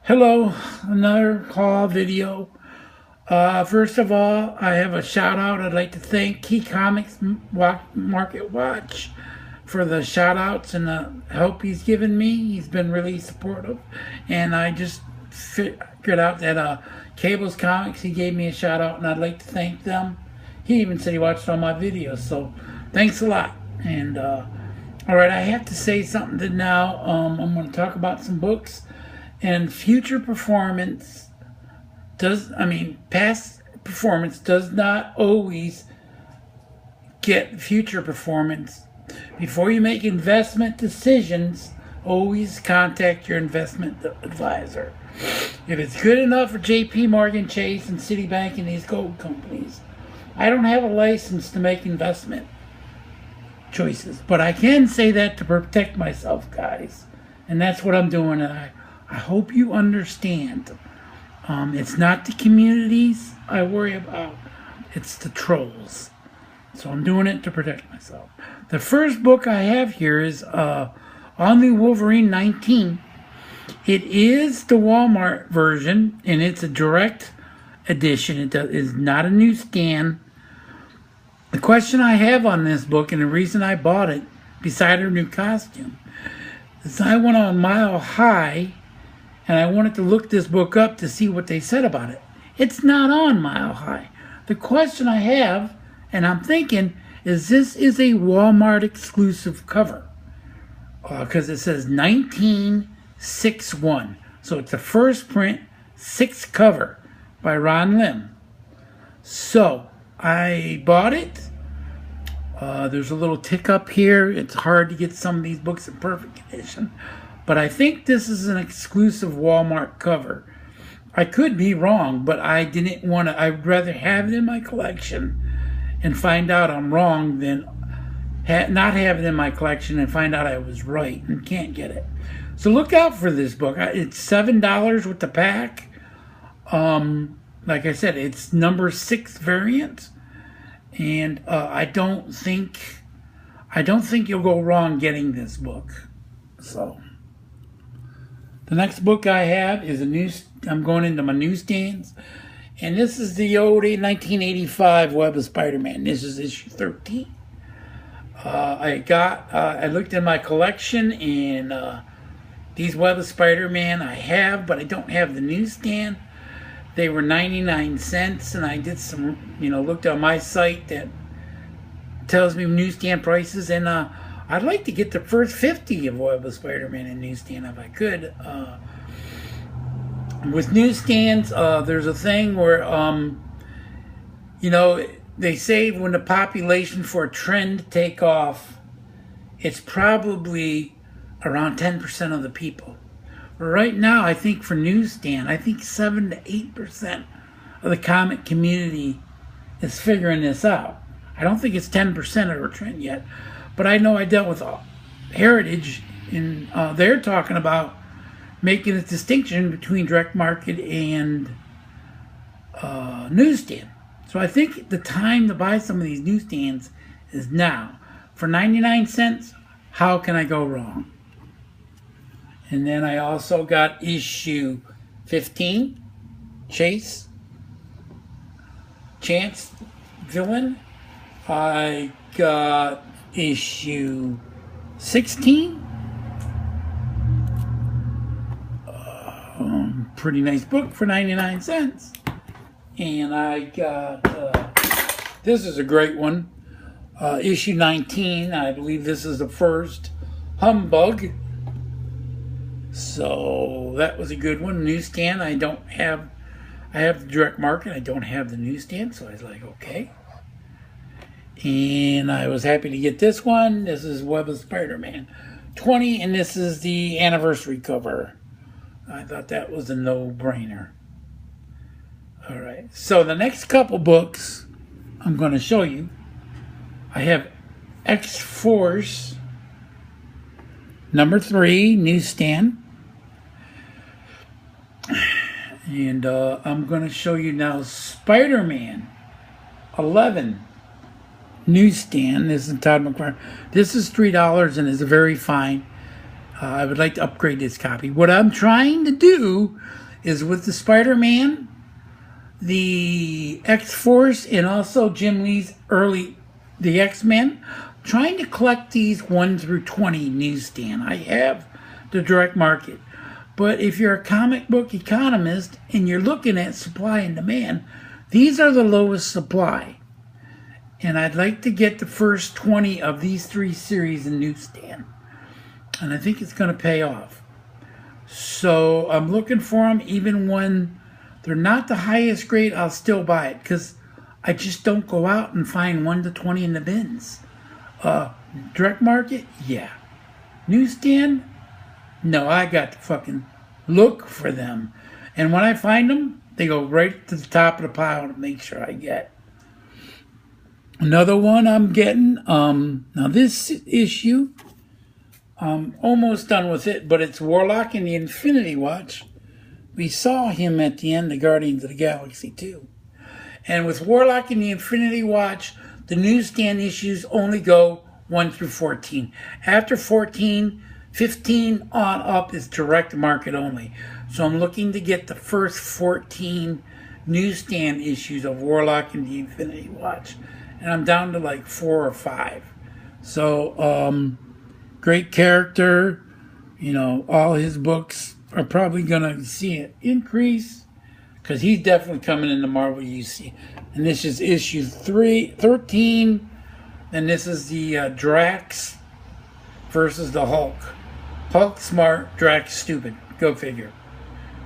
Hello, another call video. First of all, I have a shout out. I'd like to thank Key Comics Market Watch for the shout outs and the help he's given me. He's been really supportive, and I just figured out that Cables Comics, he gave me a shout out, and I'd like to thank them. He even said he watched all my videos, so thanks a lot. And all right, I have to say something now. I'm going to talk about some books. And future performance past performance does not always get future performance. Before you make investment decisions, always contact your investment advisor. If it's good enough for JP Morgan Chase and Citibank and these gold companies, I don't have a license to make investment choices, but I can say that to protect myself, guys. And that's what I'm doing, and I hope you understand. It's not the communities I worry about, it's the trolls. So I'm doing it to protect myself. The first book I have here is On the Wolverine 19. It is the Walmart version, and it's a direct edition. It is not a newsstand. The question I have on this book, and the reason I bought it, beside her new costume, is I went on Mile High, and I wanted to look this book up to see what they said about it. It's not on Mile High. The question I have, and I'm thinking, is this is a Walmart exclusive cover. Because it says 1961. So it's the first print, 6th cover by Ron Lim. So I bought it. There's a little tick up here. It's hard to get some of these books in perfect condition. But I think this is an exclusive Walmart cover. I could be wrong, but I didn't want to. I'd rather have it in my collection and find out I'm wrong than not have it in my collection and find out I was right and can't get it. So look out for this book. It's $7 with the pack. Like I said, it's number 6 variant. And I don't think you'll go wrong getting this book. So the next book I have is I'm going into my newsstands, and this is the old 1985 Web of Spider-Man. This is issue 13. I looked in my collection, and these Web of Spider-Man I have, but I don't have the newsstand. They were 99 cents, and I did some, looked on my site that tells me newsstand prices, and I'd like to get the first 50 of Web of Spider-Man in newsstand if I could. With newsstands, there's a thing where, they say when the population for a trend to take off, it's probably around 10% of the people. Right now, I think for newsstand, I think 7 to 8% of the comic community is figuring this out. I don't think it's 10% of a trend yet, but I know I dealt with Heritage, and they're talking about making a distinction between direct market and newsstand. So I think the time to buy some of these newsstands is now. For 99 cents, how can I go wrong? And then I also got issue 15, Chance Villain. I got issue 16. Pretty nice book for 99 cents. And I got, this is a great one, issue 19. I believe this is the first Humbug. So that was a good one. Newsstand, I have the direct market. I don't have the newsstand, so I was like, okay. And I was happy to get this one. This is Web of Spider-Man 20, and this is the anniversary cover. I thought that was a no-brainer. All right, so the next couple books I'm going to show you, I have X-Force number 3, newsstand. And I'm going to show you now Spider-Man 11 newsstand. This is Todd McFarlane. This is $3 and is very fine. I would like to upgrade this copy. What I'm trying to do is with the Spider-Man, the X-Force, and also Jim Lee's the X-Men, trying to collect these 1 through 20 newsstand. I have the direct market. But if you're a comic book economist and you're looking at supply and demand, these are the lowest supply. And I'd like to get the first 20 of these 3 series in newsstand. And I think it's going to pay off. So I'm looking for them. Even when they're not the highest grade, I'll still buy it. Because I just don't go out and find 1 to 20 in the bins. Direct market? Yeah. Newsstand? No, I got to fucking look for them. And when I find them, they go right to the top of the pile to make sure I get. Another one I'm getting, now this issue, I'm almost done with it, but it's Warlock and the Infinity Watch. We saw him at the end of Guardians of the Galaxy 2. And with Warlock and the Infinity Watch, the newsstand issues only go 1 through 14. After 14, 15 on up is direct market only. So I'm looking to get the first 14 newsstand issues of Warlock and the Infinity Watch. And I'm down to like 4 or 5. So, great character. You know, all his books are probably going to see an increase. Because he's definitely coming into Marvel UC. And this is issue 13. And this is the Drax versus the Hulk. Hulk smart, Drax stupid. Go figure.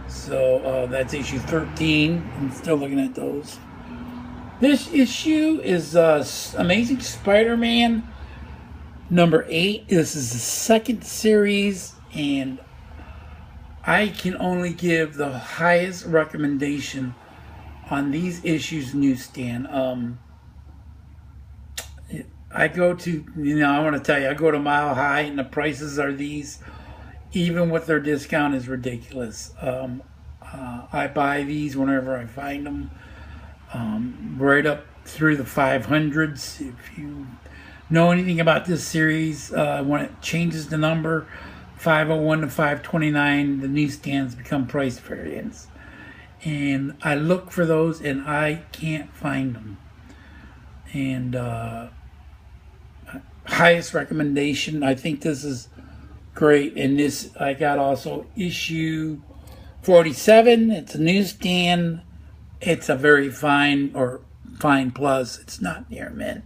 So that's issue 13. I'm still looking at those. This issue is Amazing Spider-Man number 8. This is the second series, and I can only give the highest recommendation on these issues newsstand. I go to, I want to tell you, I go to Mile High, and the prices are these. Even with their discount is ridiculous. I buy these whenever I find them. Right up through the 500s. If you know anything about this series, when it changes the number, 501 to 529, the newsstands become price variants. And I look for those, and I can't find them. And highest recommendation, I think this is great. And this, I got also issue 47. It's a newsstand. It's a very fine or fine plus. It's not near mint.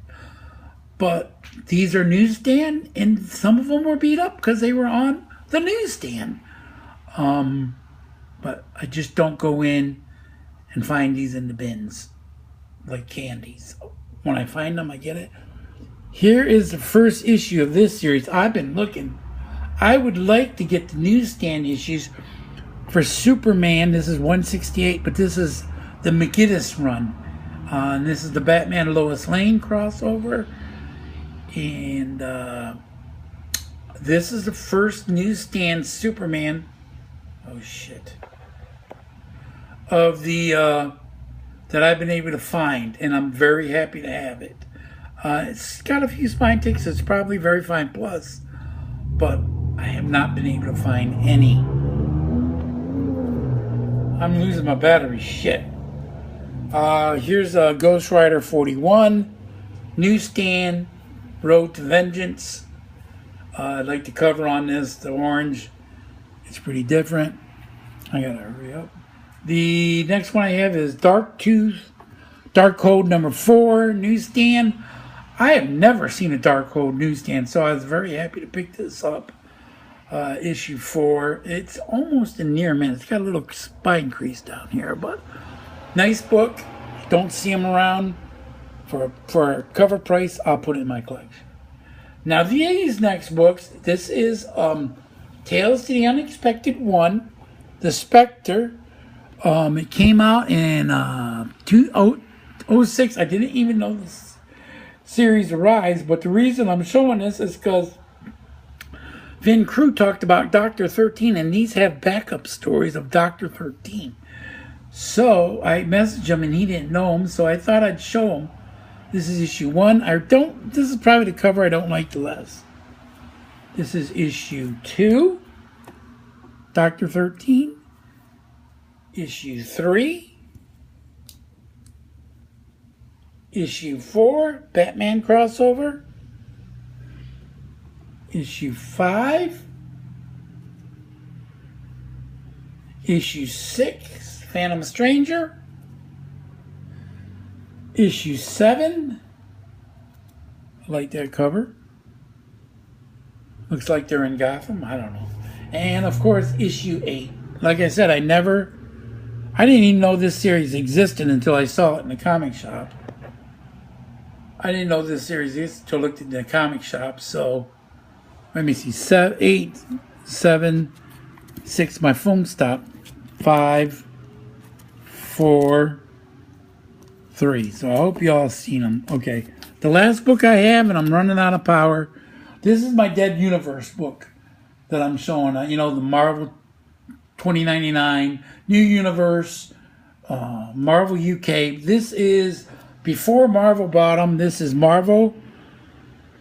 But these are newsstand, and some of them were beat up because they were on the newsstand. But I just don't go in and find these in the bins like candies. When I find them, I get it. Here is the first issue of this series. I've been looking. I would like to get the newsstand issues for Superman. This is 168, but this is the McGinnis run. And this is the Batman Lois Lane crossover. And this is the first newsstand Superman. Oh shit. Of the that I've been able to find, and I'm very happy to have it. It's got a few spine ticks. It's probably very fine plus, but I have not been able to find any. I'm losing my battery. Shit. Here's Ghost Rider 41, newsstand, Road to Vengeance. I'd like the cover on this, the orange. It's pretty different. I gotta hurry up. The next one I have is Dark Code number 4, newsstand. I have never seen a Dark Code newsstand, so I was very happy to pick this up. Issue 4. It's almost a near mint. It's got a little spine crease down here, but nice book. Don't see them around. For a cover price, I'll put it in my collection. Now these next books, this is Tales to the Unexpected 1, The Spectre. It came out in 2006. I didn't even know this series Arise, but the reason I'm showing this is because Vin Crew talked about Dr. 13, and these have backup stories of Dr. 13. So I messaged him, and he didn't know him, so I thought I'd show him. This is issue 1. This is probably the cover I don't like the less. This is issue 2, Dr. 13. Issue 3. Issue 4, Batman crossover. Issue 5. Issue 6, Phantom Stranger. Issue 7. I like that cover. Looks like they're in Gotham. I don't know. And of course, issue 8. Like I said, I didn't even know this series existed until I saw it in the comic shop. I didn't know this series existed until I looked at the comic shop. So, let me see. 8, 7, 6. My phone stopped. 5, 4, 3. So I hope you all seen them. Okay. The last book I have, and I'm running out of power. This is my Dead Universe book that I'm showing. You know, the Marvel 2099, New Universe, Marvel UK. This is before Marvel bought them. This is Marvel.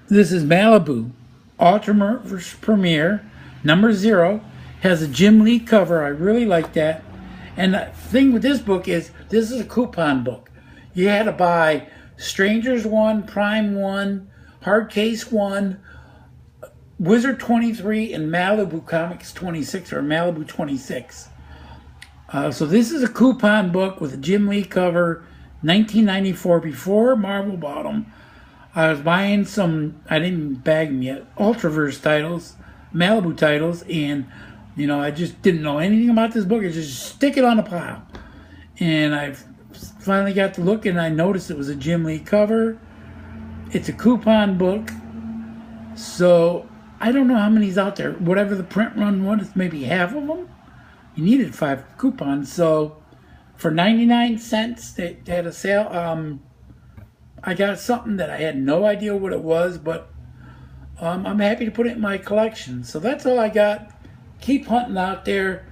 This is Malibu. Ultraverse Premiere, number 0. Has a Jim Lee cover. I really like that. And the thing with this book is, this is a coupon book. You had to buy Strangers 1, Prime 1, Hard Case 1, Wizard 23, and Malibu Comics 26, or Malibu 26. So this is a coupon book with a Jim Lee cover, 1994, before Marvel bought them. I was buying some, I didn't bag them yet, Ultraverse titles, Malibu titles, and you know, I just didn't know anything about this book. I just stick it on a pile. And I finally got to look, and I noticed it was a Jim Lee cover. It's a coupon book. So I don't know how many's out there. Whatever the print run was, maybe half of them. You needed 5 coupons. So for 99 cents, they had a sale. I got something that I had no idea what it was, but I'm happy to put it in my collection. So that's all I got. Keep hunting out there,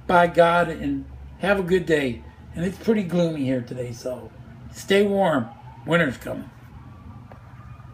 by God, and have a good day. And it's pretty gloomy here today, so stay warm. Winter's coming.